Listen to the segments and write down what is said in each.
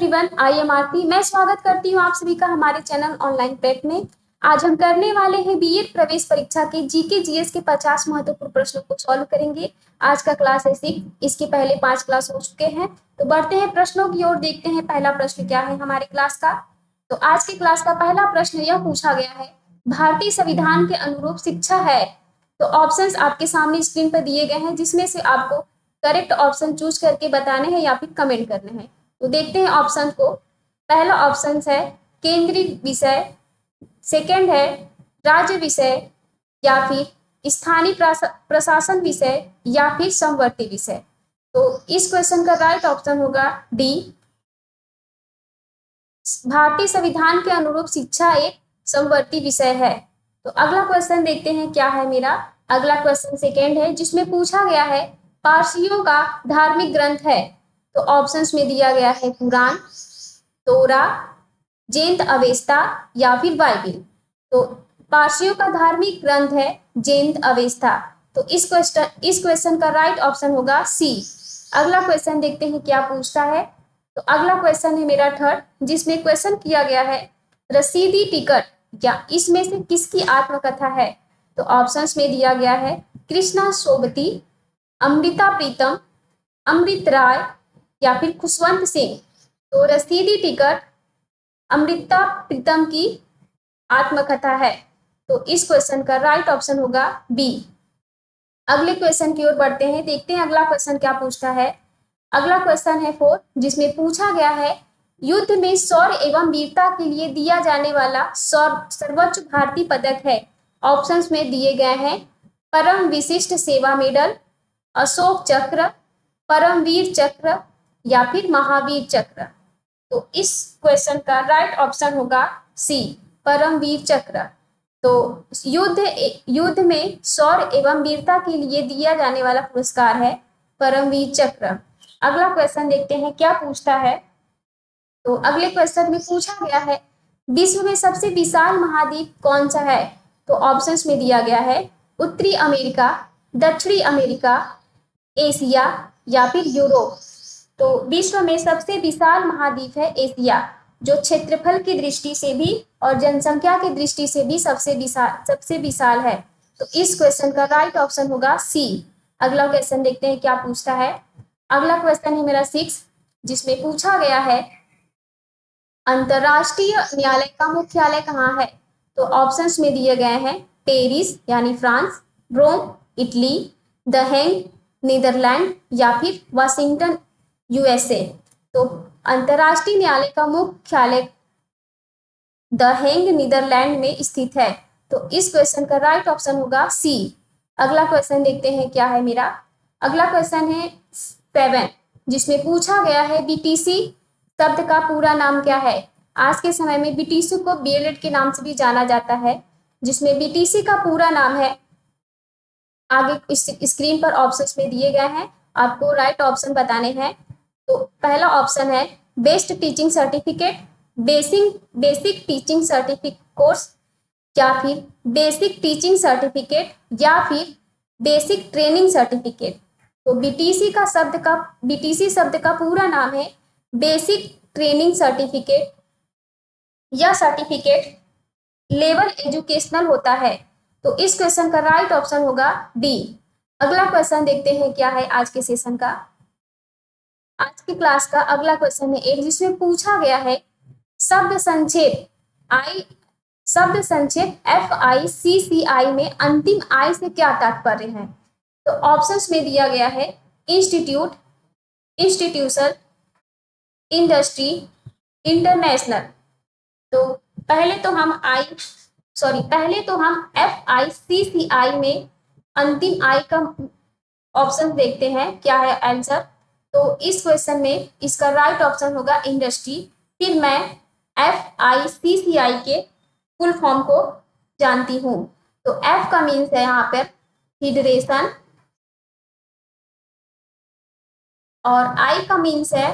Everyone, I am आरती। मैं स्वागत करती हूँ आप सभी का हमारे चैनल ऑनलाइन प्रेप में। आज हम करने वाले हैं बीएड प्रवेश परीक्षा के जीके जीएस के 50 महत्वपूर्ण प्रश्नों को सॉल्व करेंगे। आज का क्लास है 6, इसके पहले 5 क्लास हो चुके हैं। तो बढ़ते हैं प्रश्नों की ओर, देखते हैं पहला प्रश्न क्या है हमारे क्लास का। तो आज के क्लास का पहला प्रश्न यह पूछा गया है, भारतीय संविधान के अनुरूप शिक्षा है। तो ऑप्शंस आपके सामने स्क्रीन पर दिए गए हैं, जिसमें से आपको करेक्ट ऑप्शन चूज करके बताने हैं या फिर कमेंट करने हैं। तो देखते हैं ऑप्शन को। पहला ऑप्शन है केंद्रीय विषय, सेकंड है राज्य विषय, या फिर स्थानीय प्रशासन विषय, या फिर समवर्ती विषय। तो इस क्वेश्चन का राइट ऑप्शन होगा डी, भारतीय संविधान के अनुरूप शिक्षा एक समवर्ती विषय है। तो अगला क्वेश्चन देखते हैं क्या है मेरा। अगला क्वेश्चन सेकंड है, जिसमें पूछा गया है पारसियों का धार्मिक ग्रंथ है। तो ऑप्शंस में दिया गया है कुरान, तोरा, जैन अवेस्ता, या फिर बाइबिल। तो पारसियों का धार्मिक ग्रंथ है जैन अवेस्ता। तो इस क्वेश्चन का राइट ऑप्शन होगा सी। अगला क्वेश्चन देखते हैं क्या पूछता है। तो अगला क्वेश्चन है मेरा थर्ड, जिसमें क्वेश्चन किया गया है रसीदी टिकट या इसमें से किसकी आत्मकथा है। तो ऑप्शंस में दिया गया है कृष्णा सोबती, अमृता प्रीतम, अमृत राय, या फिर खुशवंत सिंह। तो रसीदी टिकट अमृता प्रीतम की आत्मकथा है। तो इस क्वेश्चन का राइट ऑप्शन होगा बी। अगले क्वेश्चन की ओर बढ़ते हैं, देखते हैं अगला क्वेश्चन क्या पूछता है। अगला क्वेश्चन है 4, जिसमें पूछा गया है युद्ध में शौर्य एवं वीरता के लिए दिया जाने वाला सर्वोच्च भारतीय पदक है। ऑप्शंस में दिए गए हैं परम विशिष्ट सेवा मेडल, अशोक चक्र, परमवीर चक्र, या फिर महावीर चक्र। तो इस क्वेश्चन का राइट ऑप्शन होगा सी, परमवीर चक्र। तो युद्ध में शौर्य एवं वीरता के लिए दिया जाने वाला पुरस्कार है परमवीर चक्र। अगला क्वेश्चन देखते हैं क्या पूछता है। तो अगले क्वेश्चन में पूछा गया है विश्व में सबसे विशाल महाद्वीप कौन सा है। तो ऑप्शंस में दिया गया है उत्तरी अमेरिका, दक्षिणी अमेरिका, एशिया, या फिर यूरोप। तो विश्व में सबसे विशाल महाद्वीप है एशिया, जो क्षेत्रफल की दृष्टि से भी और जनसंख्या की दृष्टि से भी सबसे विशाल है। तो इस क्वेश्चन का राइट ऑप्शन होगा सी। अगला क्वेश्चन देखते हैं क्या पूछता है। अगला क्वेश्चन है मेरा 6, जिसमें पूछा गया है अंतरराष्ट्रीय न्यायालय का मुख्यालय कहाँ है। तो ऑप्शंस में दिए गए हैं पेरिस यानी France, Rome Italy, the Hague Netherlands, या फिर वाशिंगटन यूएसए। तो अंतरराष्ट्रीय न्यायालय का मुख्यालय द हेग नीदरलैंड में स्थित है। तो इस क्वेश्चन का राइट ऑप्शन होगा सी। अगला क्वेश्चन देखते हैं क्या है मेरा। अगला क्वेश्चन है 7, जिसमें पूछा गया है बीटीसी शब्द का पूरा नाम क्या है। आज के समय में बीटीसी को बीएलएड के नाम से भी जाना जाता है, जिसमें बीटीसी का पूरा नाम है, आगे इस स्क्रीन पर ऑप्शंस में दिए गए हैं, आपको राइट ऑप्शन बताने हैं। तो पहला ऑप्शन है best teaching certificate, basic teaching certificate course, या फिर बेसिक टीचिंग सर्टिफिकेट, या फिर बेसिक ट्रेनिंग सर्टिफिकेट। तो बीटीसी शब्द का पूरा नाम है बेसिक ट्रेनिंग सर्टिफिकेट। यह सर्टिफिकेट लेवल एजुकेशनल होता है। तो इस क्वेश्चन का राइट ऑप्शन होगा डी। अगला क्वेश्चन देखते हैं क्या है आज के सेशन का। आज की क्लास का अगला क्वेश्चन है 8, जिसमें पूछा गया है शब्द संक्षेप FICCI में अंतिम आई से क्या तात्पर्य है। तो ऑप्शंस में दिया गया है इंस्टीट्यूट, इंस्टीट्यूशन, इंडस्ट्री, इंटरनेशनल। तो पहले तो हम FICCI में अंतिम आई का ऑप्शन देखते हैं क्या है आंसर। तो इस क्वेश्चन में इसका राइट ऑप्शन होगा इंडस्ट्री। फिर मैं FICCI के फुल फॉर्म को जानती हूँ। तो F का मीन्स है यहाँ पर फेडरेशन, और I का मीन्स है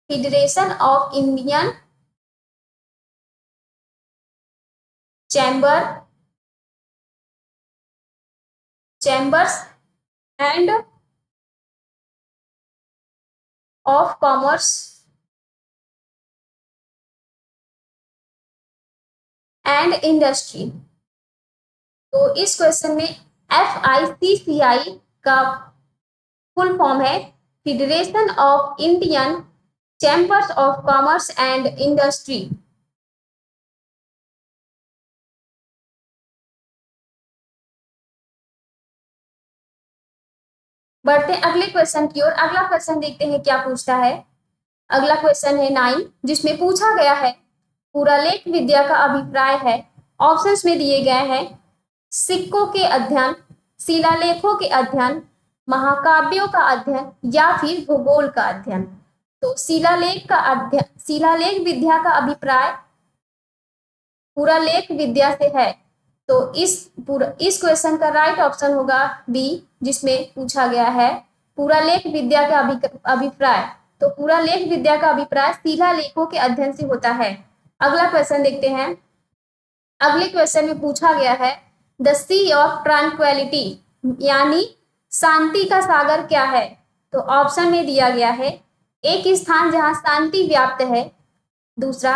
federation of Indian chambers end of commerce and industry. तो इस क्वेश्चन में FICCI का फुल फॉर्म है federation of Indian chambers of commerce and industry. बढ़ते हैं अगले क्वेश्चन की ओर। अगला क्वेश्चन देखते हैं क्या पूछता है। अगला क्वेश्चन है 9, जिसमें पूछा गया है पुरालेख विद्या का अभिप्राय है। ऑप्शंस में दिए गए हैं सिक्कों के अध्ययन, शिलालेखों के अध्ययन, महाकाव्यों का अध्ययन या फिर भूगोल का अध्ययन। तो शिलालेख का अध्ययन, शिलालेख विद्या का अभिप्राय पुरालेख विद्या से है। तो इस क्वेश्चन का राइट ऑप्शन होगा बी, जिसमें पूछा गया है पुरालेख विद्या का अभिप्राय। तो पुरालेख विद्या का अभिप्राय शिलालेखों के अध्ययन से होता है। अगला क्वेश्चन देखते हैं। अगले क्वेश्चन में पूछा गया है द सी ऑफ ट्रांक्विलिटी, यानी शांति का सागर क्या है। तो ऑप्शन में दिया गया है एक स्थान जहां शांति व्याप्त है, दूसरा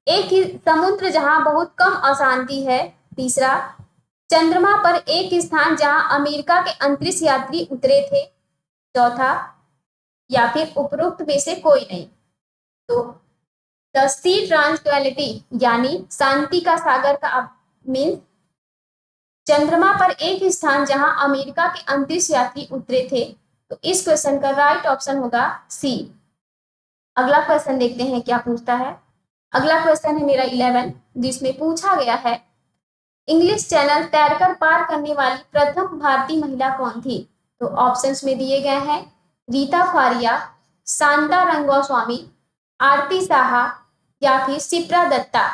एक ही समुद्र जहां बहुत कम अशांति है, तीसरा चंद्रमा पर एक स्थान जहां अमेरिका के अंतरिक्ष यात्री उतरे थे, चौथा या फिर उपरोक्त में से कोई नहीं। तो द सी ट्रांक्विलिटी यानी शांति का सागर का मीन चंद्रमा पर एक स्थान जहां अमेरिका के अंतरिक्ष यात्री उतरे थे। तो इस क्वेश्चन का राइट ऑप्शन होगा सी। अगला क्वेश्चन देखते हैं क्या पूछता है। अगला क्वेश्चन है मेरा 11, जिसमें पूछा गया है इंग्लिश चैनल तैरकर पार करने वाली प्रथम भारतीय महिला कौन थी। तो ऑप्शंस में दिए गए हैं रीता फारिया, शांता रंगोस्वामी, आरती साहा या फिर शिप्रा दत्ता।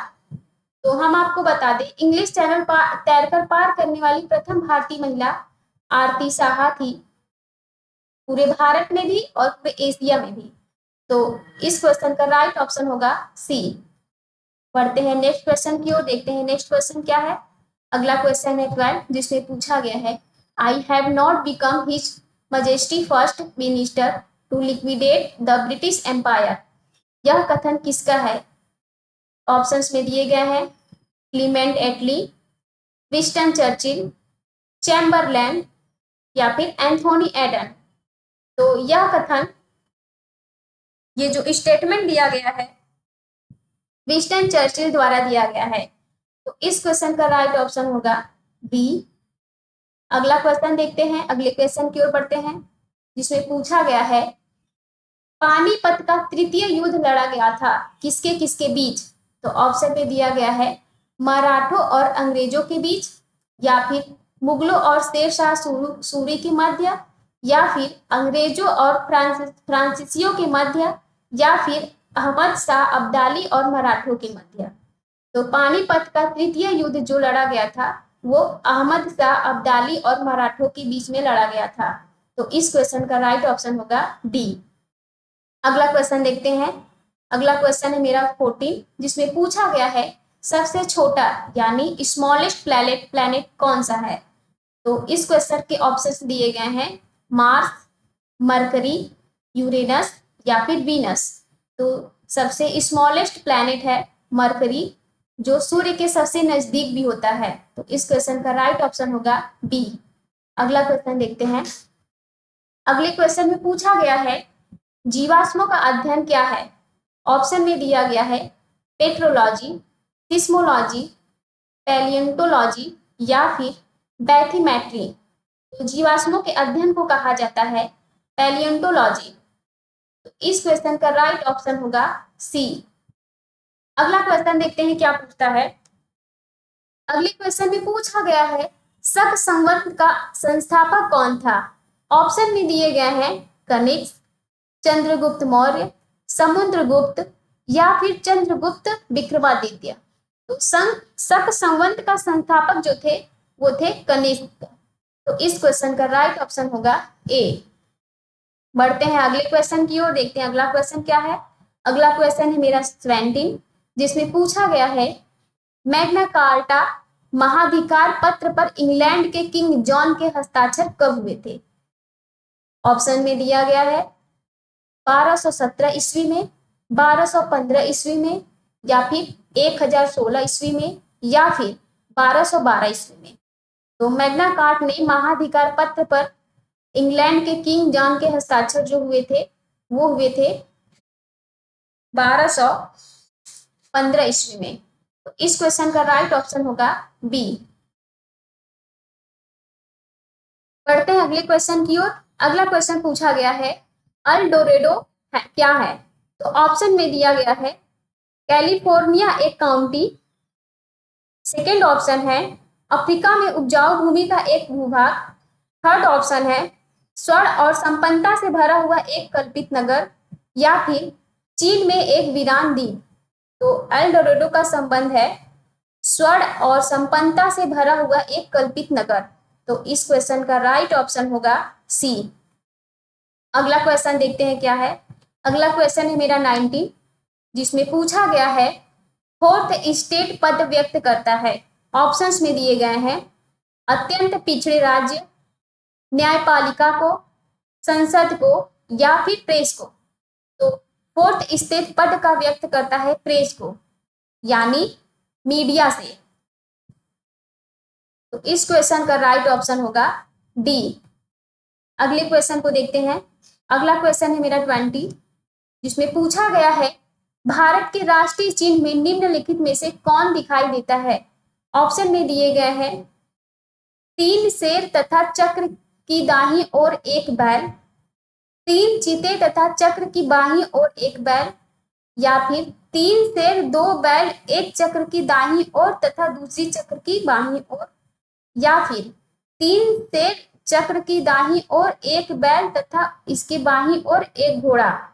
तो हम आपको बता दें इंग्लिश चैनल तैरकर पार करने वाली प्रथम भारतीय महिला आरती साहा थी, पूरे भारत में भी और पूरे एशिया में भी। तो इस क्वेश्चन का राइट ऑप्शन होगा सी। पढ़ते हैं नेक्स्ट क्वेश्चन की ओर, देखते हैं नेक्स्ट क्वेश्चन क्या है। अगला क्वेश्चन है 12, जिसमें पूछा गया है I have not become his majesty first minister to liquidate the British empire. यह कथन किसका है। ऑप्शंस में दिए गए हैं Clement Attlee, Winston Churchill, Chamberlain या फिर एंथोनी एडन। तो यह कथन, ये जो स्टेटमेंट दिया गया है विंस्टन चर्चिल द्वारा दिया गया है। तो इस क्वेश्चन का राइट ऑप्शन होगा बी। अगला क्वेश्चन देखते हैं, अगले क्वेश्चन की ओर बढ़ते हैं, जिसमें पूछा गया है पानीपत का तृतीय युद्ध लड़ा गया था किसके किसके बीच। तो ऑप्शन में दिया गया है मराठों और अंग्रेजों के बीच, या फिर मुगलों और शेरशाह सूरी के मध्य, या फिर अंग्रेजों और फ्रांसीसियों के मध्य, या फिर अहमद शाह अब्दाली और मराठों के मध्य। तो पानीपत का तृतीय युद्ध जो लड़ा गया था वो अहमद शाह अब्दाली और मराठों के बीच में लड़ा गया था। तो इस क्वेश्चन का राइट ऑप्शन होगा डी। अगला क्वेश्चन देखते हैं। अगला क्वेश्चन है मेरा 14, जिसमें पूछा गया है सबसे छोटा यानी स्मॉलेस्ट प्लैनेट कौन सा है। तो इस क्वेश्चन के ऑप्शंस दिए गए हैं मार्स, मरकरी, यूरेनस या फिर वीनस। तो सबसे स्मॉलेस्ट प्लैनेट है मरकरी, जो सूर्य के सबसे नजदीक भी होता है। तो इस क्वेश्चन का राइट ऑप्शन होगा बी। अगला क्वेश्चन देखते हैं। अगले क्वेश्चन में पूछा गया है जीवाश्मों का अध्ययन क्या है। ऑप्शन में दिया गया है पेट्रोलॉजी, सिस्मोलॉजी, पैलियोंटोलॉजी या फिर बैथीमेट्री। तो जीवाश्मों के अध्ययन को कहा जाता है पैलियोंटोलॉजी। तो इस क्वेश्चन का राइट ऑप्शन होगा सी। अगला क्वेश्चन देखते हैं क्या पूछता है। अगले क्वेश्चन में पूछा गया है शक संवत का संस्थापक कौन था। ऑप्शन में दिए गए हैं कनिष्क, चंद्रगुप्त मौर्य, समुद्रगुप्त या फिर चंद्रगुप्त विक्रमादित्य। तो शक संवत का संस्थापक जो थे वो थे कनिष्क। तो इस क्वेश्चन का राइट ऑप्शन होगा ए। बढ़ते हैं अगले क्वेश्चन की ओर, देखते हैं अगला क्वेश्चन क्या है। अगला क्वेश्चन है मेरा 17, जिसमें पूछा गया है मैग्ना कार्टा महाधिकार पत्र पर इंग्लैंड के किंग जॉन के हस्ताक्षर कब हुए थे। ऑप्शन में दिया गया है 1217 ईस्वी में, 1215 ईस्वी में या फिर 1016 ईस्वी में या फिर 1212 ईस्वी में। तो मैग्ना कार्ट ने महाधिकार पत्र पर इंग्लैंड के किंग जॉन के हस्ताक्षर जो हुए थे वो हुए थे 1215 ईस्वी में। तो इस क्वेश्चन का राइट ऑप्शन होगा बी। बढ़ते हैं अगले क्वेश्चन की ओर। अगला क्वेश्चन पूछा गया है अल डोरेडो है क्या है। तो ऑप्शन में दिया गया है कैलिफोर्निया एक काउंटी, सेकेंड ऑप्शन है अफ्रीका में उपजाऊ भूमि का एक भूभाग, थर्ड ऑप्शन है स्वर्ण और संपन्नता से भरा हुआ एक कल्पित नगर, या फिर चीन में एक वीरान द्वीप। तो एल डोरेडो का संबंध है स्वर्ण और संपन्नता से भरा हुआ एक कल्पित नगर। तो इस क्वेश्चन का राइट ऑप्शन होगा सी। अगला क्वेश्चन देखते हैं क्या है। अगला क्वेश्चन है मेरा 90, जिसमें पूछा गया है फोर्थ स्टेट पद व्यक्त करता है। ऑप्शंस में दिए गए हैं अत्यंत पिछड़े राज्य, न्यायपालिका को, संसद को, या फिर प्रेस को। तो फोर्थ स्टेट पद का व्यक्त करता है प्रेस को, यानी मीडिया से। तो इस क्वेश्चन का राइट ऑप्शन होगा डी। अगले क्वेश्चन को देखते हैं। अगला क्वेश्चन है मेरा 20, जिसमें पूछा गया है भारत के राष्ट्रीय चिन्ह में निम्नलिखित में से कौन दिखाई देता है। ऑप्शन में दिए गए हैं 3 शेर तथा चक्र की दाहिनी ओर एक बैल, 3 चीते तथा चक्र की बाईं ओर एक बैल, या फिर 3 शेर 2 बैल एक चक्र की दाहिनी ओर तथा दूसरी चक्र की बाईं ओर, या फिर 3 शेर चक्र की दाहिनी ओर एक बैल तथा इसके बाईं ओर एक घोड़ा।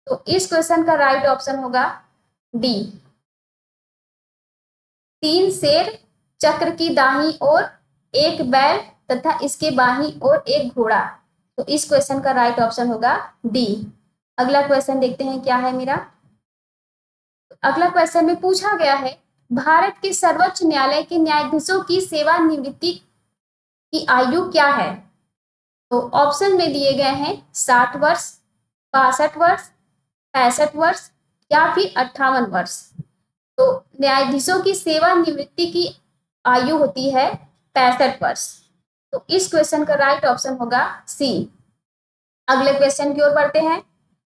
तो इस क्वेश्चन का राइट ऑप्शन होगा डी, 3 शेर चक्र की दाहिनी ओर एक बैल तथा इसके बाईं ओर एक घोड़ा। तो इस क्वेश्चन का राइट ऑप्शन होगा डी। अगला क्वेश्चन देखते हैं क्या है मेरा। अगला क्वेश्चन में पूछा गया है भारत के सर्वोच्च न्यायालय के न्यायाधीशों की सेवानिवृत्ति की आयु क्या है। तो ऑप्शन में दिए गए हैं 60 वर्ष, 62 वर्ष, 65 वर्ष, या फिर 58 वर्ष। तो न्यायाधीशों की सेवानिवृत्ति की आयु होती है 65 वर्ष। तो इस क्वेश्चन का राइट ऑप्शन होगा सी। अगले क्वेश्चन की ओर बढ़ते हैं।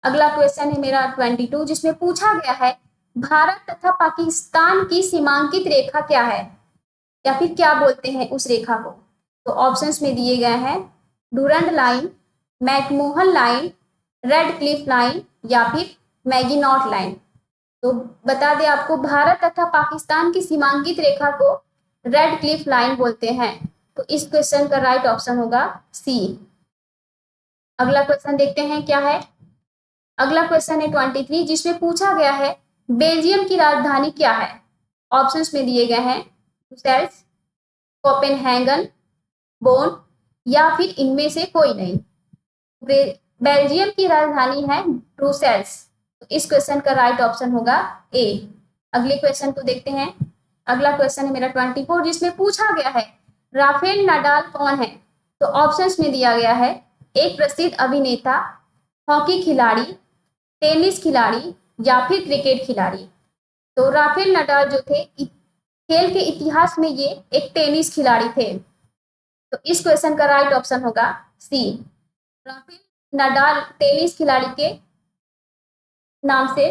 अगला क्वेश्चन है मेरा 22, जिसमें पूछा गया है भारत तथा पाकिस्तान की सीमांकित रेखा क्या है, या फिर क्या बोलते हैं उस रेखा को। तो ऑप्शंस में दिए गए हैं Durand Line, McMahon line, red Cliff line, या फिर मैगिनॉट लाइन। तो बता दें आपको भारत तथा पाकिस्तान की सीमांकित रेखा को रेड क्लिफ लाइन बोलते हैं। तो इस क्वेश्चन का राइट ऑप्शन होगा सी। अगला क्वेश्चन देखते हैं क्या है। अगला क्वेश्चन है 23, जिसमें पूछा गया है बेल्जियम की राजधानी क्या है। ऑप्शंस में दिए गए हैं ब्रुसेल्स, कोपेनहेगन, बोन, या फिर इनमें से कोई नहीं। बेल्जियम की राजधानी है ब्रुसेल्स। तो इस क्वेश्चन का राइट ऑप्शन होगा ए। अगले क्वेश्चन को देखते हैं। अगला क्वेश्चन है मेरा 24, जिसमें पूछा गया है राफेल नाडाल कौन है। तो ऑप्शंस में दिया गया है एक प्रसिद्ध अभिनेता, हॉकी खिलाड़ी, टेनिस खिलाड़ी, या फिर क्रिकेट खिलाड़ी। तो राफेल नाडाल जो थे खेल के इतिहास में ये एक टेनिस खिलाड़ी थे। तो इस क्वेश्चन का राइट ऑप्शन होगा सी। राफेल नाडाल टेनिस खिलाड़ी के नाम से,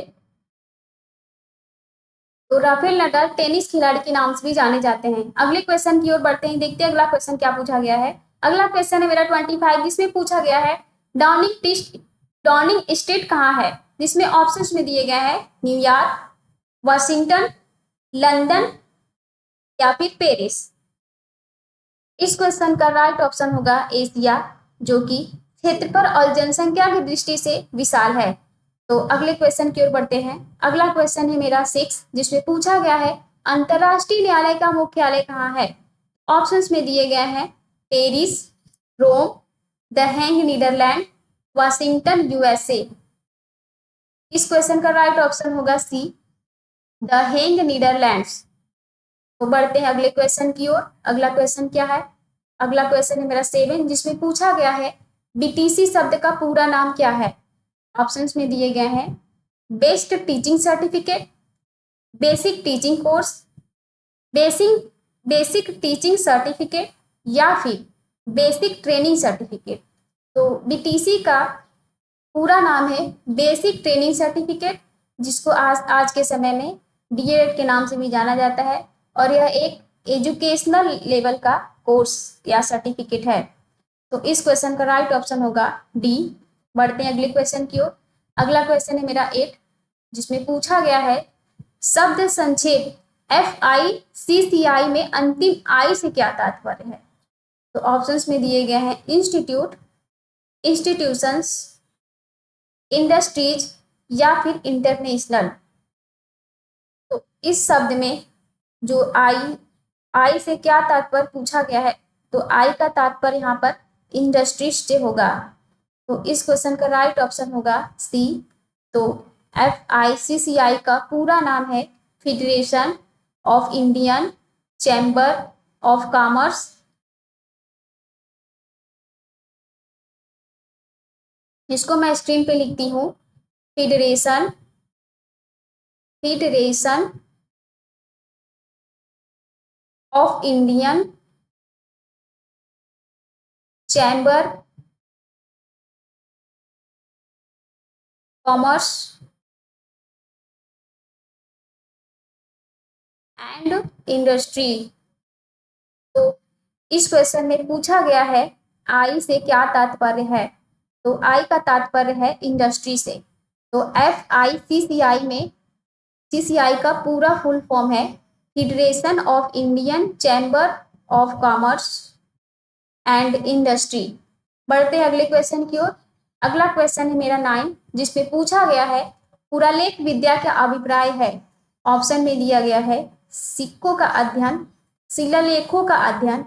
तो राफेल नाडाल टेनिस खिलाड़ी के नाम से भी जाने जाते हैं। अगले क्वेश्चन की ओर बढ़ते हैं, देखते हैं अगला क्वेश्चन क्या पूछा गया है। अगला क्वेश्चन है मेरा 25, जिसमें पूछा गया है डाउनिंग स्ट्रीट कहाँ है, जिसमें ऑप्शंस में दिए गए हैं न्यूयॉर्क, वाशिंगटन, लंदन, या फिर पेरिस। इस क्वेश्चन का राइट ऑप्शन होगा एशिया, जो कि क्षेत्रफल और जनसंख्या की दृष्टि से विशाल है। तो अगले क्वेश्चन की ओर बढ़ते हैं। अगला क्वेश्चन है मेरा 6, जिसमें पूछा गया है अंतरराष्ट्रीय न्यायालय का मुख्यालय कहाँ है। ऑप्शंस में दिए गए हैं Paris, Rome, the Hague Netherlands, Washington USA. इस क्वेश्चन का राइट ऑप्शन होगा सी, द हेग नीदरलैंड्स। तो बढ़ते हैं अगले क्वेश्चन की ओर। अगला क्वेश्चन क्या है। अगला क्वेश्चन है मेरा 7, जिसमें पूछा गया है बीटीसी शब्द का पूरा नाम क्या है। ऑप्शंस में दिए गए हैं best teaching certificate, basic teaching course, basic basic teaching certificate या फिर बेसिक ट्रेनिंग सर्टिफिकेट। तो बीटीसी का पूरा नाम है बेसिक ट्रेनिंग सर्टिफिकेट, जिसको आज के समय में डीएलएड के नाम से भी जाना जाता है, और यह एक एजुकेशनल लेवल का कोर्स या सर्टिफिकेट है। तो इस क्वेश्चन का राइट ऑप्शन होगा डी। बढ़ते हैं अगले क्वेश्चन की ओर। अगला क्वेश्चन है मेरा 8, जिसमें पूछा गया है शब्द संक्षेप FICCI में अंतिम आई से क्या तात्पर्य है। तो ऑप्शंस में दिए गए हैं इंस्टीट्यूट, इंस्टीट्यूशंस, इंडस्ट्रीज या फिर इंटरनेशनल। तो इस शब्द में जो आई से क्या तात्पर्य पूछा गया है, तो आई का तात्पर्य यहाँ पर इंडस्ट्रीज से होगा। तो इस क्वेश्चन का राइट ऑप्शन होगा सी। तो FICCI का पूरा नाम है federation of Indian chamber of commerce, जिसको मैं स्क्रीन पे लिखती हूँ federation of Indian chamber commerce and industry. तो इस क्वेश्चन में पूछा गया है आई से क्या तात्पर्य है, तो आई का तात्पर्य है इंडस्ट्री से। तो FICCI में CCI का पूरा फुल फॉर्म है federation of Indian chamber of commerce and industry. बढ़ते हैं अगले क्वेश्चन की ओर। अगला क्वेश्चन है मेरा 9, जिसमें पूछा गया है पुरालेख विद्या का अभिप्राय है। ऑप्शन में दिया गया है सिक्कों का अध्ययन, शिलालेखों का अध्ययन,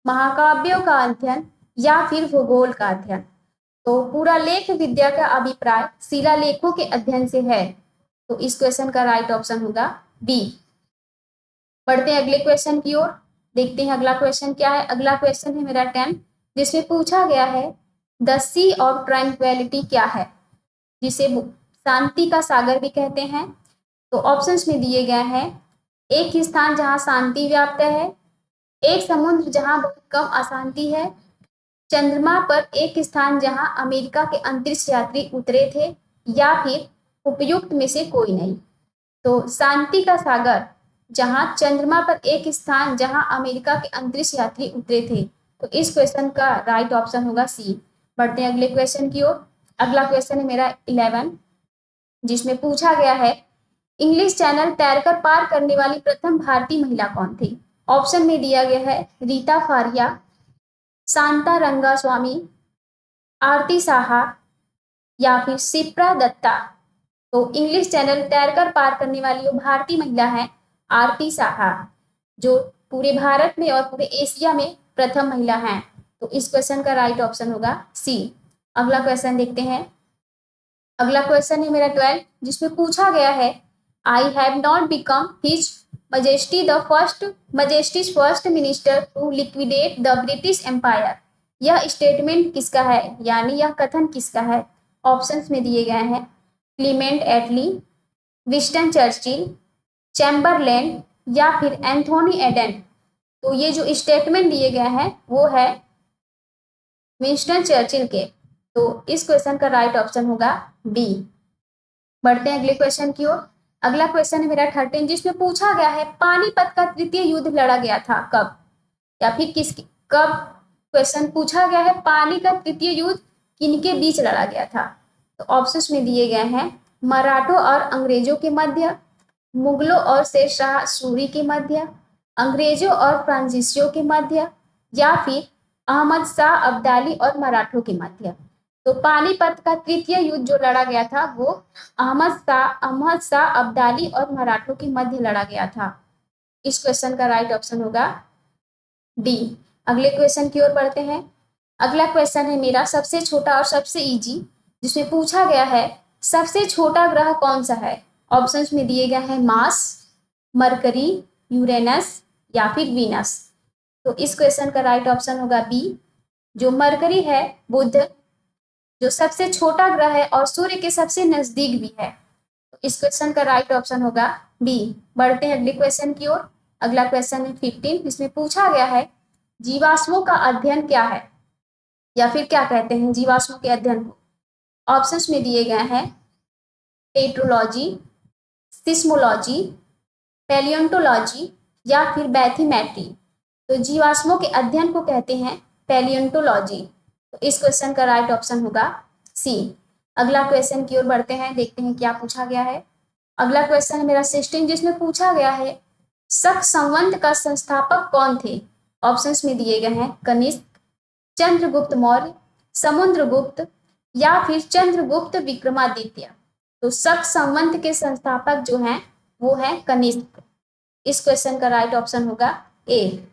महाकाव्यों का अध्ययन या फिर भूगोल का अध्ययन। तो पुरालेख विद्या का अभिप्राय शिलालेखों के अध्ययन से है। तो इस क्वेश्चन का राइट ऑप्शन होगा बी। बढ़ते हैं अगले क्वेश्चन की ओर, देखते हैं अगला क्वेश्चन क्या है। अगला क्वेश्चन है मेरा 10, जिसमें पूछा गया है द सी ऑफ ट्रैंक्विलिटी क्या है, जिसे शांति का सागर भी कहते हैं। तो ऑप्शंस में दिए गए हैं एक स्थान जहां शांति व्याप्त है, एक समुद्र जहां बहुत कम अशांति है, चंद्रमा पर एक स्थान जहां अमेरिका के अंतरिक्ष यात्री उतरे थे, या फिर उपयुक्त में से कोई नहीं। तो शांति का सागर जहां चंद्रमा पर एक स्थान जहां अमेरिका के अंतरिक्ष यात्री उतरे थे। तो इस क्वेश्चन का राइट ऑप्शन होगा सी। बढ़ते हैं अगले क्वेश्चन की ओर। अगला क्वेश्चन है मेरा 11, जिसमें पूछा गया है इंग्लिश चैनल तैरकर पार करने वाली प्रथम भारतीय महिला कौन थी। ऑप्शन में दिया गया है रीता फारिया, शांता रंगास्वामी, आरती साहा या फिर शिप्रा दत्ता। तो इंग्लिश चैनल तैरकर पार करने वाली वो भारतीय महिला है आरती साहा, जो पूरे भारत में और पूरे एशिया में प्रथम महिला हैं। तो इस क्वेश्चन का राइट ऑप्शन होगा सी। अगला क्वेश्चन देखते हैं। अगला क्वेश्चन है मेरा 12, जिसमें पूछा गया है I have not become his majesty's first minister to liquidate the British empire. यह स्टेटमेंट किसका है, यानी यह कथन किसका है। ऑप्शंस में दिए गए हैं Clement Attlee, Winston Churchill, Chamberlain या फिर एंथोनी एडन। तो ये जो स्टेटमेंट दिए गए हैं वो है विंस्टन चर्चिल के। तो इस क्वेश्चन का राइट ऑप्शन होगा बी। बढ़ते हैं अगले क्वेश्चन की ओर। अगला क्वेश्चन है मेरा 13, जिसमें पूछा गया है पानीपत का तृतीय युद्ध लड़ा गया था कब, या फिर कब। क्वेश्चन पूछा गया है पानी का तृतीय युद्ध किनके बीच लड़ा गया था। तो ऑप्शंस में दिए गए हैं मराठों और अंग्रेजों के मध्य, मुगलों और शेरशाह सूरी के मध्य, अंग्रेजों और फ्रांसीसियों के मध्य, या फिर अहमद शाह अब्दाली और मराठों के मध्य। तो पानीपत का तृतीय युद्ध जो लड़ा गया था वो अहमद शाह अब्दाली और मराठों के मध्य लड़ा गया था। इस क्वेश्चन का राइट ऑप्शन होगा डी। अगले क्वेश्चन की ओर बढ़ते हैं। अगला क्वेश्चन है मेरा सबसे छोटा और सबसे इजी, जिसमें पूछा गया है सबसे छोटा ग्रह कौन सा है। ऑप्शंस में दिए गए हैं मार्स, मरकरी, यूरेनस या फिर वीनस। तो इस क्वेश्चन का राइट ऑप्शन होगा बी। जो मरकरी है, बुध, जो सबसे छोटा ग्रह है और सूर्य के सबसे नजदीक भी है। तो इस क्वेश्चन का राइट ऑप्शन होगा बी। बढ़ते हैं अगले क्वेश्चन की ओर। अगला क्वेश्चन है 15, जिसमें पूछा गया है जीवाश्मों का अध्ययन क्या है, या फिर क्या कहते हैं जीवाश्मों के अध्ययन को। ऑप्शंस में दिए गए हैं पेट्रोलॉजी, सिस्मोलॉजी, पैलियोंटोलॉजी या फिर बैथीमेट्री। तो जीवाश्मों के अध्ययन को कहते हैं पैलियोंटोलॉजी। तो इस क्वेश्चन का राइट ऑप्शन होगा सी। अगला क्वेश्चन की ओर बढ़ते हैं, देखते हैं क्या पूछा गया है। अगला क्वेश्चन है मेरा 16, जिसमें पूछा गया है शक संवत का संस्थापक कौन थे। ऑप्शंस में दिए गए हैं कनिष्क, चंद्रगुप्त मौर्य, समुद्रगुप्त या फिर चंद्रगुप्त विक्रमादित्य। तो शक संवत के संस्थापक जो हैं वो है कनिष्क। इस क्वेश्चन का राइट ऑप्शन होगा ए।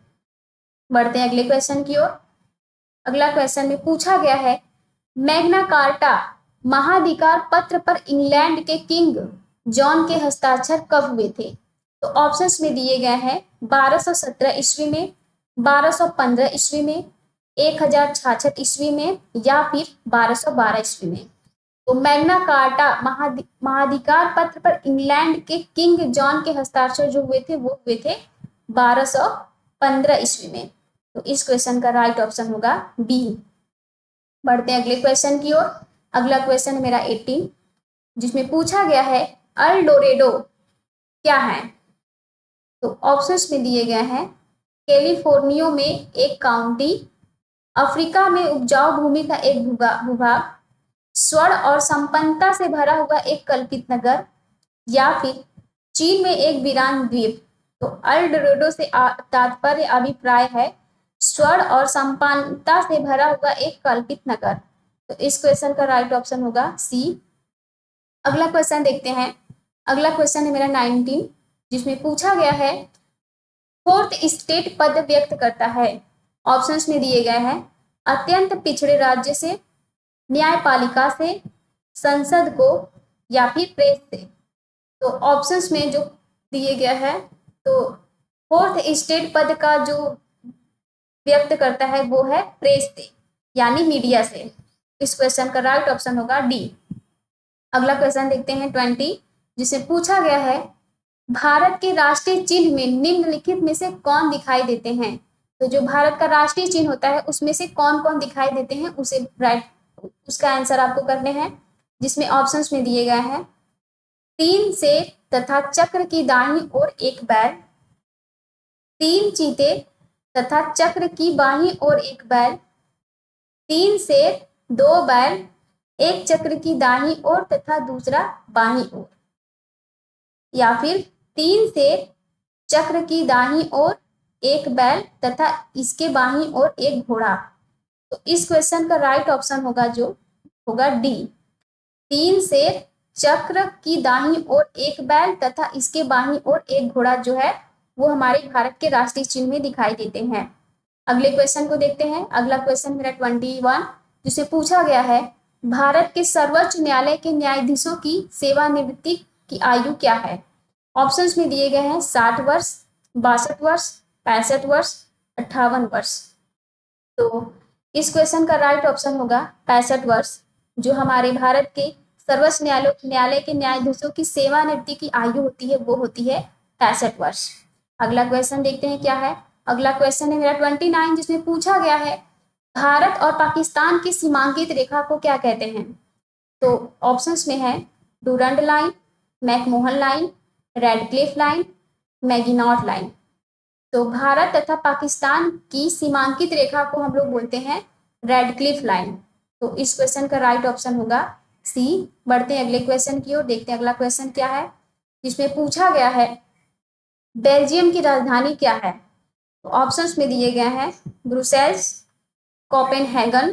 बढ़ते हैं अगले क्वेश्चन की ओर। अगला क्वेश्चन में पूछा गया है मैग्ना कार्टा महाधिकार पत्र पर इंग्लैंड के किंग जॉन के हस्ताक्षर कब हुए थे। तो ऑप्शंस में दिए गए हैं 1217 ईस्वी में, 1215 ईस्वी में, 1066 ईस्वी में या फिर 1212 ईस्वी में। तो मैग्ना कार्टा महाधिकार पत्र पर इंग्लैंड के किंग जॉन के हस्ताक्षर जो हुए थे वो हुए थे 1215 ईस्वी में। तो इस क्वेश्चन का राइट ऑप्शन होगा बी। बढ़ते हैं अगले क्वेश्चन की ओर। अगला क्वेश्चन है मेरा 18, जिसमें पूछा गया है अल डोरेडो क्या है। तो ऑप्शंस में दिए गए हैं कैलिफोर्निया में एक काउंटी, अफ्रीका में उपजाऊ भूमि का एक भूभाग, स्वर्ण और संपन्नता से भरा हुआ एक कल्पित नगर, या फिर चीन में एक वीरान द्वीप। तो अल डोरेडो से तात्पर्य अभिप्राय है स्वर्ण और संपन्नता से भरा हुआ एक कल्पित नगर। तो इस क्वेश्चन का राइट ऑप्शन होगा सी। अगला क्वेश्चन देखते हैं। अगला क्वेश्चन है मेरा 19, जिसमें पूछा गया है फोर्थ स्टेट पद व्यक्त करता है। ऑप्शंस में दिए गए हैं अत्यंत पिछड़े राज्य से, न्यायपालिका से, संसद को या फिर प्रेस से। तो ऑप्शंस में जो दिए गया है तो फोर्थ स्टेट पद का जो व्यक्त करता है वो है प्रेस से यानी मीडिया से। इस क्वेश्चन का राइट ऑप्शन होगा डी। अगला क्वेश्चन देखते हैं 20, जिसे पूछा गया है भारत के राष्ट्रीय चिन्ह में निम्नलिखित में से कौन दिखाई देते हैं। तो जो भारत का राष्ट्रीय चिन्ह होता है उसमें से कौन कौन दिखाई देते हैं उसे राइट उसका आंसर आपको करने हैं, जिसमें ऑप्शंस में दिए गए हैं 3 शेर तथा चक्र की दाहिनी ओर एक बैल, 3 चीते तथा चक्र की बाईं ओर एक बैल, 3 शेर 2 बैल, एक चक्र की दाहिनी ओर तथा दूसरा बाईं ओर, या फिर 3 शेर चक्र की दाहिनी ओर एक बैल तथा इसके बाईं ओर एक घोड़ा। तो इस क्वेश्चन का राइट ऑप्शन होगा जो होगा डी। 3 शेर चक्र की दाहिनी ओर एक बैल तथा इसके बाईं ओर एक घोड़ा जो है वो हमारे भारत के राष्ट्रीय चिन्ह में दिखाई देते हैं। अगले क्वेश्चन को देखते हैं। अगला क्वेश्चन मेरा 21, जिसे पूछा गया है भारत के सर्वोच्च न्यायालय के न्यायाधीशों की सेवानिवृत्ति की आयु क्या है। ऑप्शंस में दिए गए हैं 60 वर्ष, 62 वर्ष, 65 वर्ष, 58 वर्ष। तो इस क्वेश्चन का राइट ऑप्शन होगा 65 वर्ष, जो हमारे भारत के सर्वोच्च न्यायालय के न्यायाधीशों की सेवानिवृत्ति की आयु होती है वो होती है 65 वर्ष। अगला क्वेश्चन देखते हैं क्या है। अगला क्वेश्चन है मेरा 29, जिसमें पूछा गया है भारत और पाकिस्तान की सीमांकित रेखा को क्या कहते हैं। तो ऑप्शंस में है Durand Line, McMahon Line, Radcliffe Line, Maginot Line. तो भारत तथा पाकिस्तान की सीमांकित रेखा को हम लोग बोलते हैं रेडक्लिफ लाइन। तो इस क्वेश्चन का राइट ऑप्शन होगा सी। बढ़ते हैं अगले क्वेश्चन की ओर, देखते हैं अगला क्वेश्चन क्या है, जिसमें पूछा गया है बेल्जियम की राजधानी क्या है। तो ऑप्शंस में दिए गए हैं ब्रुसेल्स, कोपेनहेगन,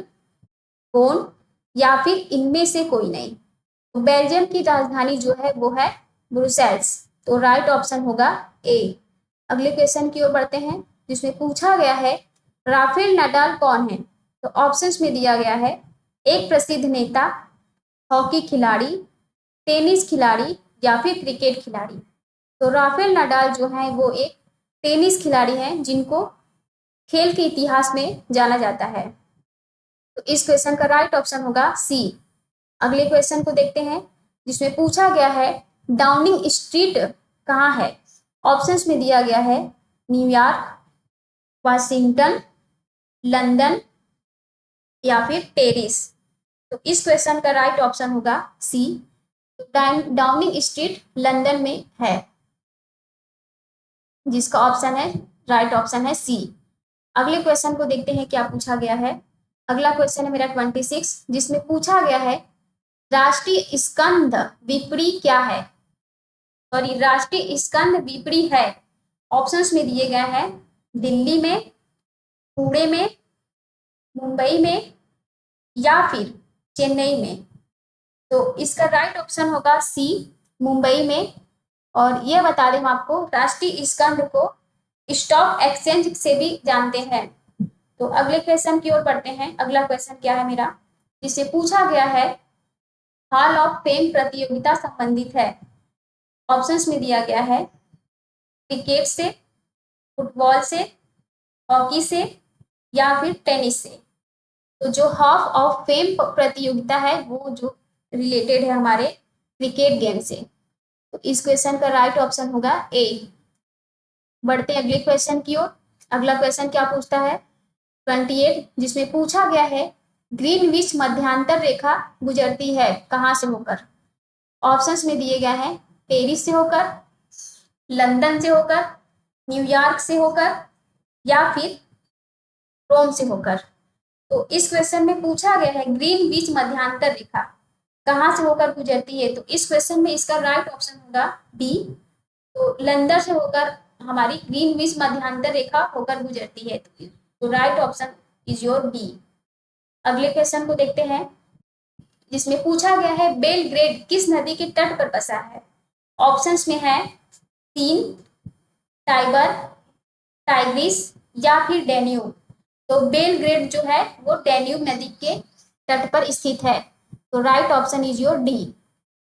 बोन या फिर इनमें से कोई नहीं। तो बेल्जियम की राजधानी जो है वो है ब्रुसेल्स। तो राइट ऑप्शन होगा ए। अगले क्वेश्चन की ओर बढ़ते हैं, जिसमें पूछा गया है राफेल नडाल कौन है। तो ऑप्शंस में दिया गया है एक प्रसिद्ध नेता, हॉकी खिलाड़ी, टेनिस खिलाड़ी या फिर क्रिकेट खिलाड़ी। तो राफेल नडाल जो है वो एक टेनिस खिलाड़ी हैं जिनको खेल के इतिहास में जाना जाता है। तो इस क्वेश्चन का राइट ऑप्शन होगा सी। अगले क्वेश्चन को देखते हैं, जिसमें पूछा गया है डाउनिंग स्ट्रीट कहाँ है। ऑप्शंस में दिया गया है न्यूयॉर्क, वाशिंगटन, लंदन या फिर पेरिस। तो इस क्वेश्चन का राइट ऑप्शन होगा सी। डाउनिंग स्ट्रीट लंदन में है, जिसका ऑप्शन है राइट ऑप्शन है सी। अगले क्वेश्चन को देखते हैं क्या पूछा गया है। अगला क्वेश्चन है मेरा 26, जिसमें पूछा गया है राष्ट्रीय स्कंद विपणी क्या है। सॉरी, राष्ट्रीय स्कंद विपणी है। ऑप्शंस में दिए गए हैं दिल्ली में, पुणे में, मुंबई में या फिर चेन्नई में। तो इसका राइट ऑप्शन होगा सी, मुंबई में। और ये बता दें हम आपको, राष्ट्रीय स्कंद को स्टॉक एक्सचेंज से भी जानते हैं। तो अगले क्वेश्चन की ओर बढ़ते हैं। अगला क्वेश्चन क्या है मेरा, जिससे पूछा गया है हॉल ऑफ फेम प्रतियोगिता संबंधित है। ऑप्शंस में दिया गया है क्रिकेट से, फुटबॉल से, हॉकी से या फिर टेनिस से। तो जो हॉल ऑफ फेम प्रतियोगिता है वो जो रिलेटेड है हमारे क्रिकेट गेम से। तो इस क्वेश्चन का राइट ऑप्शन होगा ए। बढ़ते हैं अगले क्वेश्चन की ओर। अगला क्वेश्चन क्या पूछता है 28, जिसमें पूछा गया है ग्रीनविच मध्यांतर रेखा गुजरती है कहाँ से होकर। ऑप्शंस में दिए गए हैं पेरिस से होकर, लंदन से होकर, न्यूयॉर्क से होकर या फिर रोम से होकर। तो इस क्वेश्चन में पूछा गया है ग्रीनविच मध्यांतर रेखा कहाँ से होकर गुजरती है। तो इस क्वेश्चन में इसका राइट ऑप्शन होगा बी। तो लंदन से होकर हमारी ग्रीनविच मध्यांतर रेखा होकर गुजरती है। तो right option is your B. अगले क्वेश्चन को देखते हैं, जिसमें पूछा गया है बेलग्रेड किस नदी के तट पर बसा है। ऑप्शंस में है सीन, टाइबर, टाइग्रिस या फिर डेन्यूब। तो बेलग्रेड जो है वो डेन्यूब नदी के तट पर स्थित है। तो right option is your D.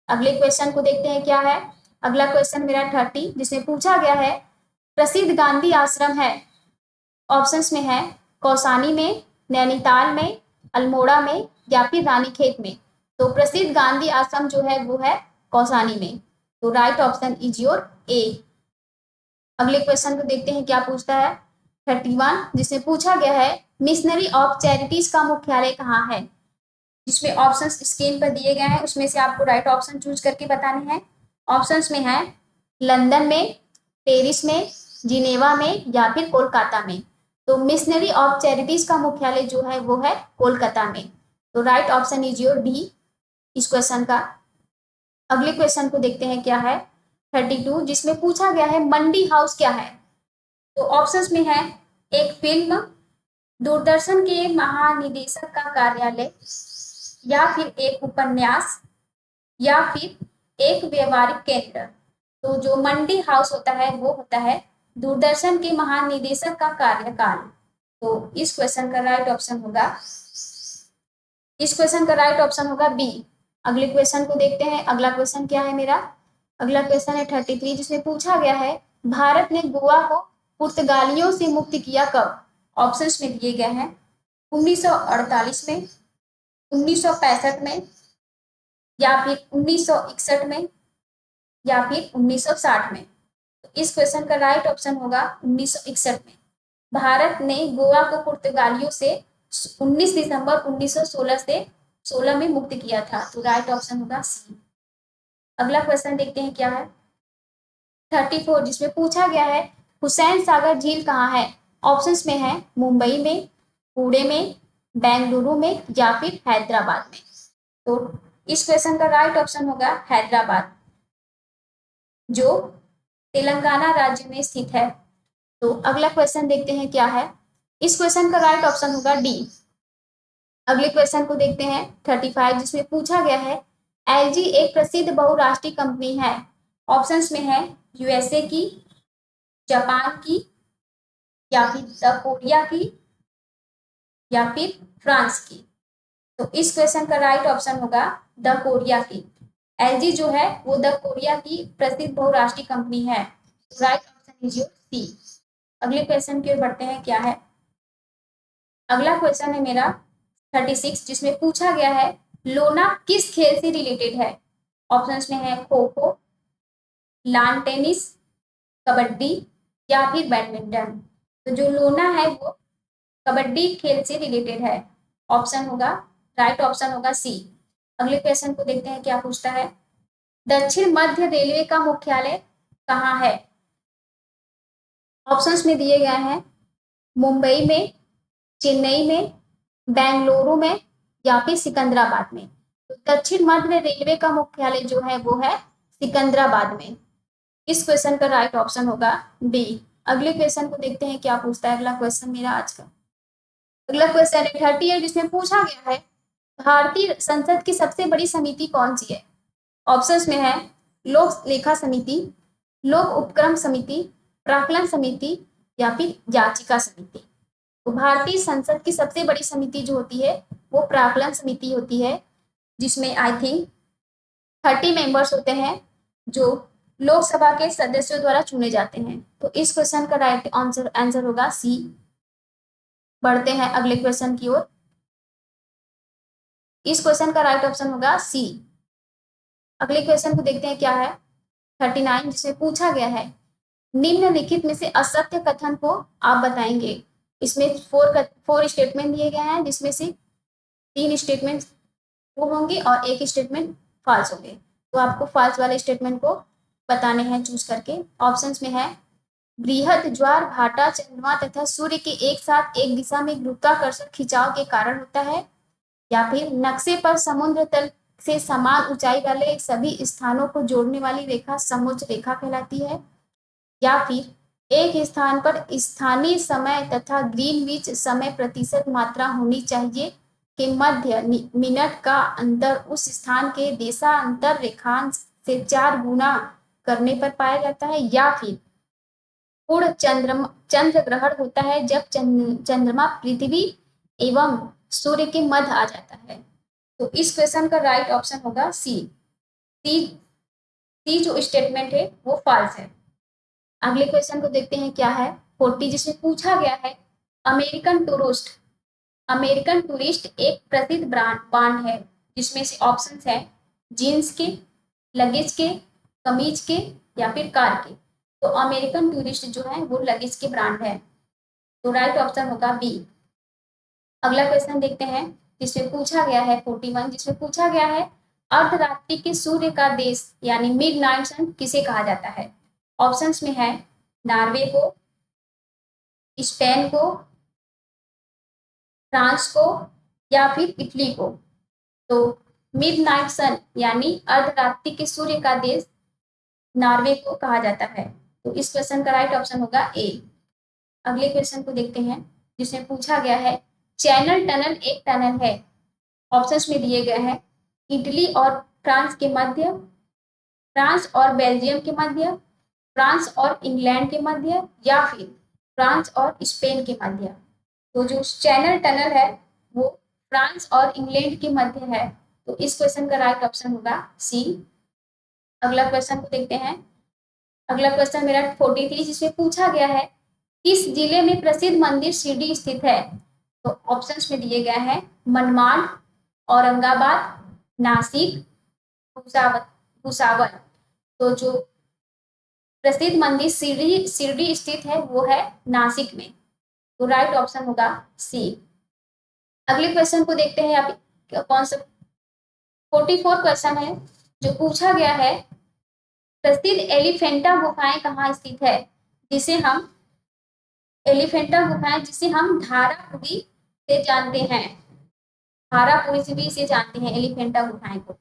अगले क्वेश्चन को देखते हैं क्या है। अगला क्वेश्चन मेरा 30, जिसमें पूछा गया है प्रसिद्ध गांधी आश्रम है। ऑप्शंस में है कौसानी में, नैनीताल में, अल्मोड़ा में या फिर रानीखेत में। तो प्रसिद्ध गांधी आश्रम जो है वो है कौसानी में। तो राइट ऑप्शन इज योर ए। अगले क्वेश्चन को देखते हैं क्या पूछता है 31, जिसमें पूछा गया है मिशनरी ऑफ चैरिटीज का मुख्यालय कहाँ है। जिसमें ऑप्शंस स्क्रीन पर दिए गए हैं, उसमें से आपको राइट ऑप्शन चूज करके बताने हैं। ऑप्शंस में है लंदन में, पेरिस में, जिनेवा में या फिर कोलकाता में। तो मिशनरी ऑफ चैरिटीज का मुख्यालय जो है वो है कोलकाता में। तो right option is your D इस क्वेश्चन का। अगले क्वेश्चन को देखते हैं क्या है 32, जिसमें पूछा गया है मंडी हाउस क्या है। तो ऑप्शंस में है एक फिल्म, दूरदर्शन के महानिदेशक का कार्यालय या फिर एक उपन्यास या फिर एक व्यवहारिक केंद्र। तो जो मंडी हाउस होता है वो होता है दूरदर्शन के महानिदेशक का कार्यकाल। तो इस क्वेश्चन का राइट ऑप्शन होगा बी। अगले क्वेश्चन को देखते हैं। अगला क्वेश्चन क्या है मेरा, अगला क्वेश्चन है 33, जिसमें पूछा गया है भारत ने गोवा को पुर्तगालियों से मुक्त किया कब। ऑप्शंस में दिए गए हैं 1948 में, 1965 में या फिर 1961 में या फिर 1960 में। तो इस क्वेश्चन का राइट ऑप्शन होगा 1961 में। भारत ने गोवा को पुर्तगालियों से 19 दिसंबर 1916 से 16 में मुक्त किया था। तो राइट ऑप्शन होगा सी। अगला क्वेश्चन देखते हैं क्या है 34, जिसमें पूछा गया है हुसैन सागर झील कहाँ है। ऑप्शंस में है मुंबई में, पुणे में, बेंगलुरु में या फिर हैदराबाद में। तो इस क्वेश्चन का राइट ऑप्शन होगा हैदराबाद, जो तेलंगाना राज्य में स्थित है। तो अगला क्वेश्चन देखते हैं क्या है। इस क्वेश्चन का राइट ऑप्शन होगा डी। अगले क्वेश्चन को देखते हैं 35, जिसमें पूछा गया है एलजी एक प्रसिद्ध बहुराष्ट्रीय कंपनी है। ऑप्शंस में है यूएसए की, जापान की या फिर द कोरिया की या फिर फ्रांस की। तो इस क्वेश्चन का राइट ऑप्शन होगा द कोरिया की। एलजी जो है वो द कोरिया की प्रसिद्ध बहुराष्ट्रीय कंपनी है। Right option is your C. अगले क्वेश्चन की ओर बढ़ते हैं क्या है। अगला क्वेश्चन है मेरा 36, जिसमें पूछा गया है लोना किस खेल से रिलेटेड है। ऑप्शंस में है खो खो, लान टेनिस, कबड्डी या फिर बैडमिंटन। तो जो लोना है वो कबड्डी खेल से रिलेटेड है। ऑप्शन होगा, राइट ऑप्शन होगा सी। अगले क्वेश्चन को देखते हैं क्या पूछता है। दक्षिण मध्य रेलवे का मुख्यालय कहाँ है? ऑप्शंस में दिए गए हैं मुंबई में, चेन्नई में, बेंगलुरु में या फिर सिकंदराबाद में। तो दक्षिण मध्य रेलवे का मुख्यालय जो है वो है सिकंदराबाद में। इस क्वेश्चन का राइट ऑप्शन होगा बी। अगले क्वेश्चन को देखते हैं क्या पूछता है अगला क्वेश्चन मेरा आज का। अगला क्वेश्चन है 30 है, जिसमें पूछा गया है भारतीय संसद की सबसे बड़ी समिति कौन सी है? ऑप्शंस में है लोक लेखा समिति, लोक उपक्रम समिति, प्राक्कलन समिति या फिर याचिका समिति। तो भारतीय संसद की सबसे बड़ी समिति जो होती है वो प्राक्कलन समिति होती है, जिसमें आई थिंक 30 मेंबर्स होते हैं जो लोकसभा के सदस्यों द्वारा चुने जाते हैं। तो इस क्वेश्चन का राइट आंसर होगा सी। बढ़ते हैं अगले क्वेश्चन की ओर। इस क्वेश्चन का राइट ऑप्शन होगा सी। अगले क्वेश्चन को देखते हैं क्या है 39, जिसमें पूछा गया है निम्नलिखित में से असत्य कथन को आप बताएंगे। इसमें फोर स्टेटमेंट दिए गए हैं, जिसमें से 3 स्टेटमेंट ट्रू होंगे और 1 स्टेटमेंट फॉल्स होंगे। तो आपको फॉल्स वाले स्टेटमेंट को बताने हैं चूज करके। ऑप्शंस में है बृहद ज्वार भाटा चंद्रमा तथा सूर्य के एक साथ एक दिशा में गुरुत्वाकर्षण खिंचाव के कारण होता है, या फिर नक्शे पर समुद्र तल से समान ऊंचाई वाले सभी स्थानों को जोड़ने वाली रेखा समुद्र रेखा कहलाती है, या फिर एक स्थान पर स्थानीय समय तथा ग्रीनविच समय प्रतिशत मात्रा होनी चाहिए के मध्य मिनट का अंतर उस स्थान के देशांतर रेखांश से 4 गुना करने पर पाया जाता है, या फिर पूर्ण चंद्र ग्रहण होता है जब चंद्रमा पृथ्वी एवं सूर्य के मध्य आ जाता है। तो इस क्वेश्चन का राइट ऑप्शन होगा सी। सी जो स्टेटमेंट है वो फॉल्स है। अगले क्वेश्चन को देखते हैं क्या है 40, जिसमें पूछा गया है अमेरिकन टूरिस्ट एक प्रसिद्ध ब्रांड है, जिसमें से ऑप्शंस है जीन्स के, लगेज के, कमीज के या फिर कार के। तो अमेरिकन टूरिस्ट जो है वो लगेज के ब्रांड है। तो राइट ऑप्शन होगा बी। अगला क्वेश्चन देखते हैं जिसमें पूछा गया है 41, जिसमें पूछा गया है अर्धरात्रि के सूर्य का देश यानी मिडनाइट सन किसे कहा जाता है? ऑप्शंस में है नॉर्वे को, स्पेन को, फ्रांस को या फिर इटली को। तो मिडनाइट सन यानी अर्धरात्रि के सूर्य का देश नॉर्वे को कहा जाता है। तो इस क्वेश्चन का राइट ऑप्शन होगा ए। अगले क्वेश्चन को देखते हैं जिसमें पूछा गया है चैनल टनल एक टनल है। ऑप्शंस में दिए गए हैं इटली और फ्रांस के मध्य, फ्रांस और बेल्जियम के मध्य, फ्रांस और इंग्लैंड के मध्य या फिर फ्रांस और स्पेन के मध्य। तो जो चैनल टनल है वो फ्रांस और इंग्लैंड के मध्य है। तो इस क्वेश्चन का राइट ऑप्शन होगा सी। अगला क्वेश्चन को देखते हैं। अगला क्वेश्चन मेरा 43, जिसमें पूछा गया है किस जिले में प्रसिद्ध मंदिर शिरडी स्थित है? तो ऑप्शंस में दिए गए हैं मनमाड, औरंगाबाद, नासिक, भुसावल। तो जो प्रसिद्ध मंदिर शिरडी स्थित है वो है नासिक में। तो राइट ऑप्शन होगा सी। अगले क्वेश्चन को देखते हैं आप कौन सा 44 क्वेश्चन है जो पूछा गया है प्रसिद्ध एलिफेंटा गुफाएं कहाँ स्थित है? जिसे हम एलिफेंटा गुफाएं जिसे हम धारापुरी से जानते हैं, धारापुरी से भी इसे जानते हैं एलिफेंटा गुफाएं को।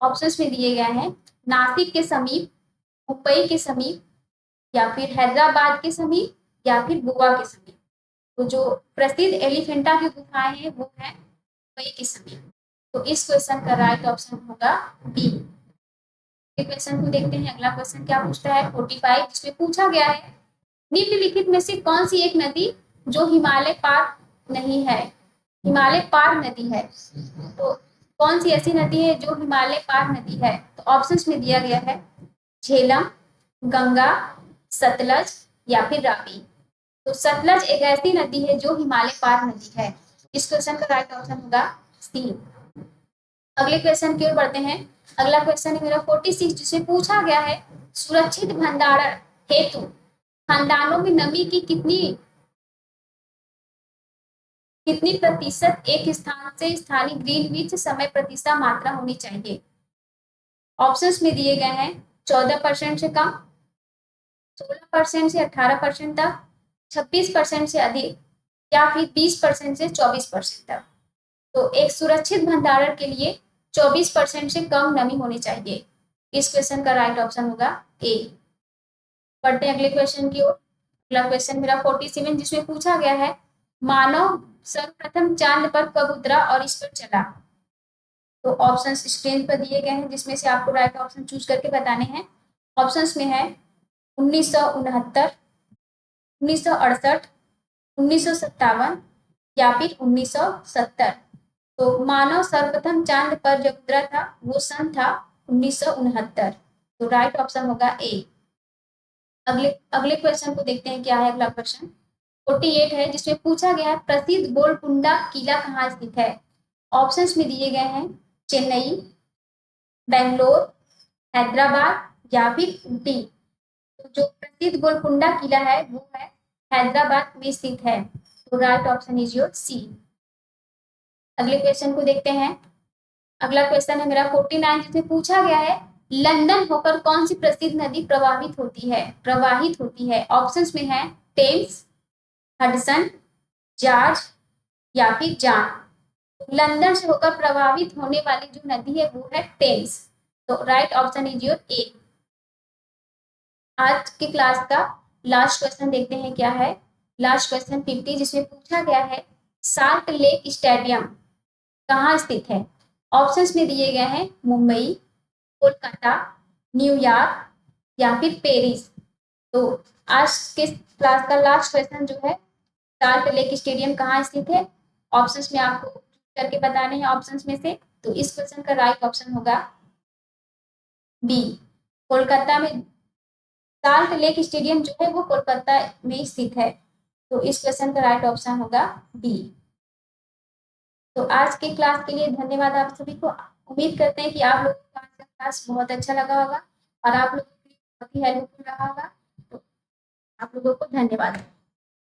ऑप्शंस में दिए गए हैं नासिक के समीप, मुंबई के समीप या फिर हैदराबाद के समीप या फिर गोवा के समीप। तो जो प्रसिद्ध एलिफेंटा की गुफाएं हैं वो है मुंबई के समीप। तो इस क्वेश्चन का राइट ऑप्शन होगा बी। क्वेश्चन को देखते हैं अगला क्वेश्चन क्या पूछता है 45, जिसमें पूछा गया है निम्नलिखित में से कौन सी एक नदी जो हिमालय पार नहीं है? हिमालय पार नदी है। तो कौन सी ऐसी नदी है जो हिमालय पार नदी है? तो ऑप्शंस में दिया गया है झेलम, गंगा, सतलज या फिर रावी। तो सतलज एक ऐसी नदी है जो हिमालय पार नदी है। इस क्वेश्चन का राइट ऑप्शन होगा सी। अगले क्वेश्चन की ओर बढ़ते हैं। अगला क्वेश्चन है मेरा 46, जिसमें पूछा गया है सुरक्षित भंडारण हेतु खानदानों में नमी की कितनी प्रतिशत एक स्थान से स्थानीय ग्रीनविच समय प्रतिशत मात्रा होनी चाहिए? ऑप्शंस में दिए गए हैं 14% से कम, 16% से 18% तक, 26% से अधिक या फिर 20% से 24% तक। तो एक सुरक्षित भंडारण के लिए 24% से कम नमी होनी चाहिए। इस क्वेश्चन का राइट ऑप्शन होगा ए। पढ़ते हैं अगले क्वेश्चन की ओर। अगला क्वेश्चन मेरा 47 जिसमें पूछा गया है मानव सर्वप्रथम चांद पर कब उतरा और इस पर चला? तो ऑप्शंस स्क्रीन पर दिए गए हैं जिसमें से आपको राइट ऑप्शन चूज करके बताने हैं। ऑप्शंस में है 1969, 1968, 1957 या फिर 1970। तो मानव सर्वप्रथम चांद पर जब उतरा था वो सन था 1969। तो राइट ऑप्शन होगा ए। अगले अगले क्वेश्चन को देखते हैं क्या है अगला क्वेश्चन 48 है जिसमें पूछा गया है प्रसिद्ध गोलकुंडा किला कहाँ स्थित है? ऑप्शंस में दिए गए हैं चेन्नई, बेंगलोर, हैदराबाद या फिर ऊटी। तो जो प्रसिद्ध गोलकुंडा किला है वो है हैदराबाद में स्थित है। तो right option is your C. अगले क्वेश्चन को देखते हैं। अगला क्वेश्चन है मेरा 49 जिसमें पूछा गया है लंदन होकर कौन सी प्रसिद्ध नदी प्रवाहित होती है? ऑप्शंस में है टेम्स, हडसन, जॉर्ज या फिर जान। लंदन से होकर प्रभावित होने वाली जो नदी है वो है टेम्स। तो राइट ऑप्शन इज योर ए। आज की क्लास का लास्ट क्वेश्चन देखते हैं क्या है। लास्ट क्वेश्चन 50 जिसमें पूछा गया है साल्ट लेक स्टेडियम कहाँ स्थित है? ऑप्शंस में दिए गए हैं मुंबई, कोलकाता, न्यूयॉर्क या फिर पेरिस। तो आज के क्लास का लास्ट क्वेश्चन जो है साल्ट लेक स्टेडियम कहाँ स्थित है? ऑप्शंस में आपको करके बताने हैं ऑप्शंस में से। तो इस क्वेश्चन का राइट ऑप्शन होगा बी, कोलकाता में। साल्ट लेक स्टेडियम जो है वो कोलकाता में स्थित है। तो इस क्वेश्चन का राइट ऑप्शन होगा बी। तो आज के क्लास के लिए धन्यवाद आप सभी को। उम्मीद करते हैं कि आप लोगों को आज का क्लास बहुत अच्छा लगा होगा और आप लोगों के लिए बहुत ही हेल्पफुल रहा होगा। तो आप लोगों को धन्यवाद।